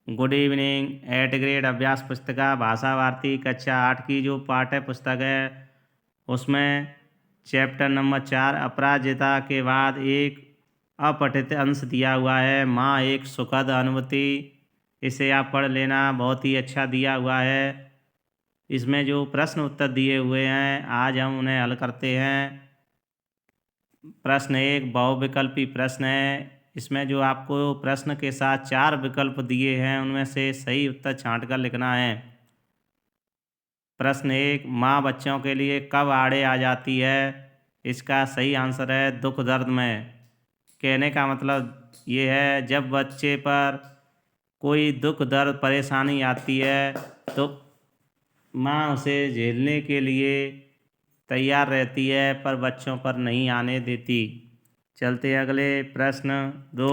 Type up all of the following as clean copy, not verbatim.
Good evening. Eight grade अभ्यास पुस्तिका भाषा भारती कक्षा 8 की जो पाठ्य पुस्तक है उसमें चैप्टर नंबर 4 अपराजिता के बाद एक अपठित अंश दिया हुआ है, माँ एक सुखद अनुभूति। इसे आप पढ़ लेना, बहुत ही अच्छा दिया हुआ है। इसमें जो प्रश्न उत्तर दिए हुए हैं आज हम उन्हें हल करते हैं। प्रश्न एक बहुविकल्पी प्रश्न है। इसमें जो आपको प्रश्न के साथ 4 विकल्प दिए हैं उनमें से सही उत्तर छांट कर लिखना है। प्रश्न एक, माँ बच्चों के लिए कब आड़े आ जाती है? इसका सही आंसर है दुख दर्द में। कहने का मतलब ये है जब बच्चे पर कोई दुख दर्द परेशानी आती है तो माँ उसे झेलने के लिए तैयार रहती है पर बच्चों पर नहीं आने देती। चलते अगले प्रश्न दो।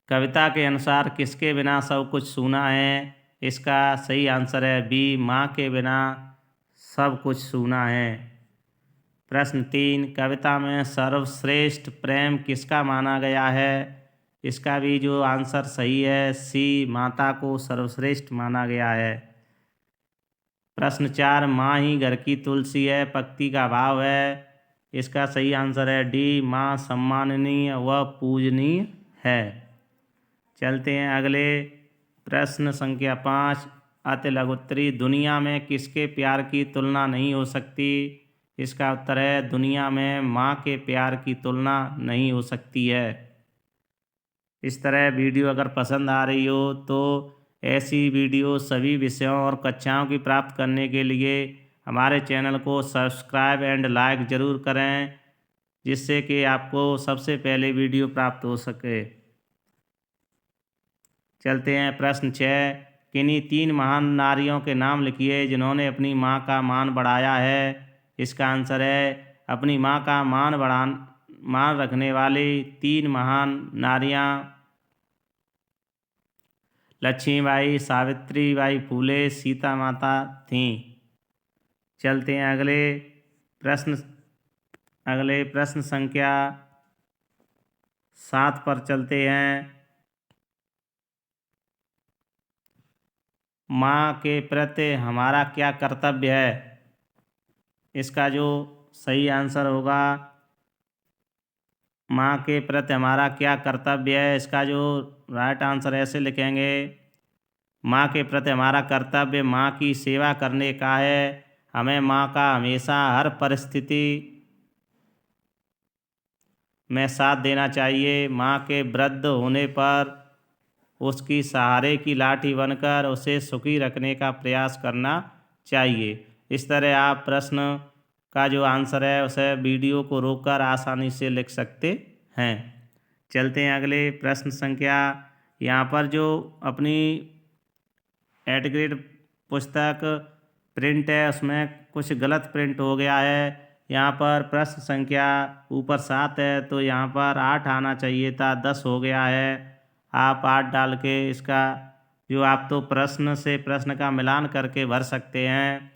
कविता के अनुसार किसके बिना सब कुछ सूना है? इसका सही आंसर है बी, माँ के बिना सब कुछ सूना है। प्रश्न तीन, कविता में सर्वश्रेष्ठ प्रेम किसका माना गया है? इसका भी जो आंसर सही है सी, माता को सर्वश्रेष्ठ माना गया है। प्रश्न चार, माँ ही घर की तुलसी है पंक्ति का भाव है। इसका सही आंसर है डी, माँ सम्माननीय व पूजनीय है। चलते हैं अगले प्रश्न संख्या 5, अति लघुत्तरी दुनिया में किसके प्यार की तुलना नहीं हो सकती? इसका उत्तर है दुनिया में माँ के प्यार की तुलना नहीं हो सकती है। इस तरह वीडियो अगर पसंद आ रही हो तो ऐसी वीडियो सभी विषयों और कक्षाओं की प्राप्त करने के लिए हमारे चैनल को सब्सक्राइब एंड लाइक ज़रूर करें, जिससे कि आपको सबसे पहले वीडियो प्राप्त हो सके। चलते हैं प्रश्न 6, किन्हीं 3 महान नारियों के नाम लिखिए जिन्होंने अपनी माँ का मान बढ़ाया है। इसका आंसर है अपनी माँ का मान रखने वाली 3 महान नारियाँ लक्ष्मीबाई, सावित्रीबाई फूले, सीता माता थीं। चलते हैं अगले प्रश्न संख्या 7 पर चलते हैं। माँ के प्रति हमारा क्या कर्तव्य है? इसका जो सही आंसर होगा माँ के प्रति हमारा क्या कर्तव्य है, इसका जो राइट आंसर ऐसे लिखेंगे, माँ के प्रति हमारा कर्तव्य माँ की सेवा करने का है। हमें माँ का हमेशा हर परिस्थिति में साथ देना चाहिए। माँ के वृद्ध होने पर उसकी सहारे की लाठी बनकर उसे सुखी रखने का प्रयास करना चाहिए। इस तरह आप प्रश्न का जो आंसर है उसे वीडियो को रोककर आसानी से लिख सकते हैं। चलते हैं अगले प्रश्न संख्या, यहाँ पर जो अपनी एट ग्रेड पुस्तक प्रिंट है उसमें कुछ गलत प्रिंट हो गया है। यहाँ पर प्रश्न संख्या ऊपर 7 है तो यहाँ पर 8 आना चाहिए था, 10 हो गया है। आप 8 डाल के इसका जो आप तो प्रश्न से प्रश्न का मिलान करके भर सकते हैं।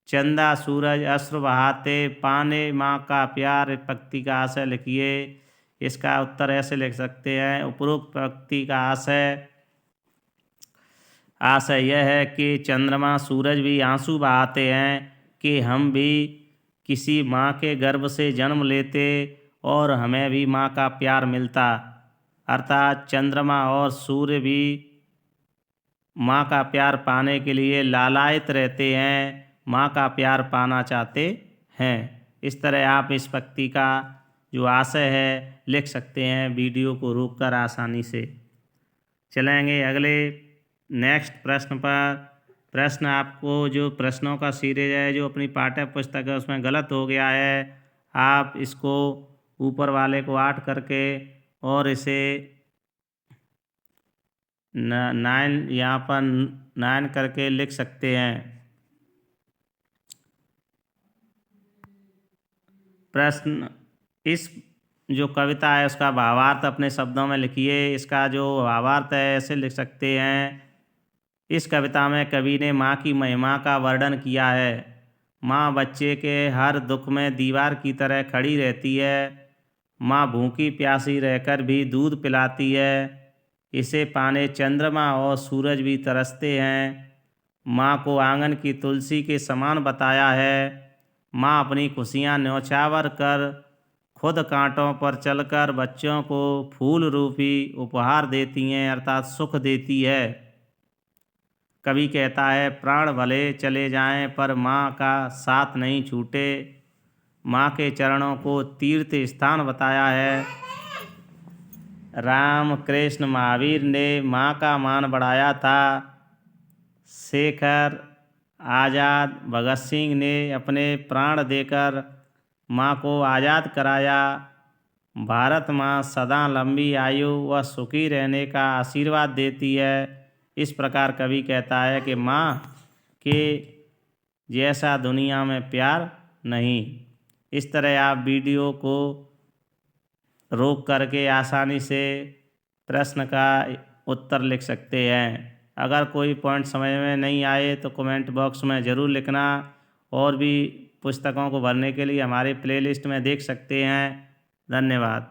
चंदा सूरज अश्रु बहाते पाने माँ का प्यार पंक्ति का आशय लिखिए। इसका उत्तर ऐसे लिख सकते हैं, उपरोक्त पंक्ति का आशय यह है कि चंद्रमा सूरज भी आंसू बहाते हैं कि हम भी किसी माँ के गर्भ से जन्म लेते और हमें भी माँ का प्यार मिलता। अर्थात चंद्रमा और सूर्य भी माँ का प्यार पाने के लिए लालायित रहते हैं, माँ का प्यार पाना चाहते हैं। इस तरह आप इस पंक्ति का जो आशय है लिख सकते हैं वीडियो को रोककर आसानी से। चलेंगे अगले नेक्स्ट प्रश्न पर। प्रश्न आपको जो प्रश्नों का सीरीज है जो अपनी पाठ्य पुस्तक है उसमें गलत हो गया है। आप इसको ऊपर वाले को 8 करके और इसे 9 यहाँ पर 9 करके लिख सकते हैं। प्रश्न, इस जो कविता है उसका भावार्थ अपने शब्दों में लिखिए। इसका जो भावार्थ है ऐसे लिख सकते हैं, इस कविता में कवि ने माँ की महिमा का वर्णन किया है। माँ बच्चे के हर दुख में दीवार की तरह खड़ी रहती है। माँ भूखी प्यासी रहकर भी दूध पिलाती है। इसे पाने चंद्रमा और सूरज भी तरसते हैं। माँ को आंगन की तुलसी के समान बताया है। माँ अपनी खुशियाँ न्यौछावर कर खुद कांटों पर चलकर बच्चों को फूल रूपी उपहार देती हैं, अर्थात सुख देती है। कवि कहता है, प्राण भले चले जाएं पर माँ का साथ नहीं छूटे। माँ के चरणों को तीर्थ स्थान बताया है। राम कृष्ण महावीर ने माँ का मान बढ़ाया था। शेखर आज़ाद भगत सिंह ने अपने प्राण देकर माँ को आज़ाद कराया। भारत माँ सदा लंबी आयु व सुखी रहने का आशीर्वाद देती है। इस प्रकार कवि कहता है कि माँ के जैसा दुनिया में प्यार नहीं। इस तरह आप वीडियो को रोक करके आसानी से प्रश्न का उत्तर लिख सकते हैं। अगर कोई पॉइंट समझ में नहीं आए तो कमेंट बॉक्स में ज़रूर लिखना। और भी पुस्तकों को भरने के लिए हमारे प्लेलिस्ट में देख सकते हैं। धन्यवाद।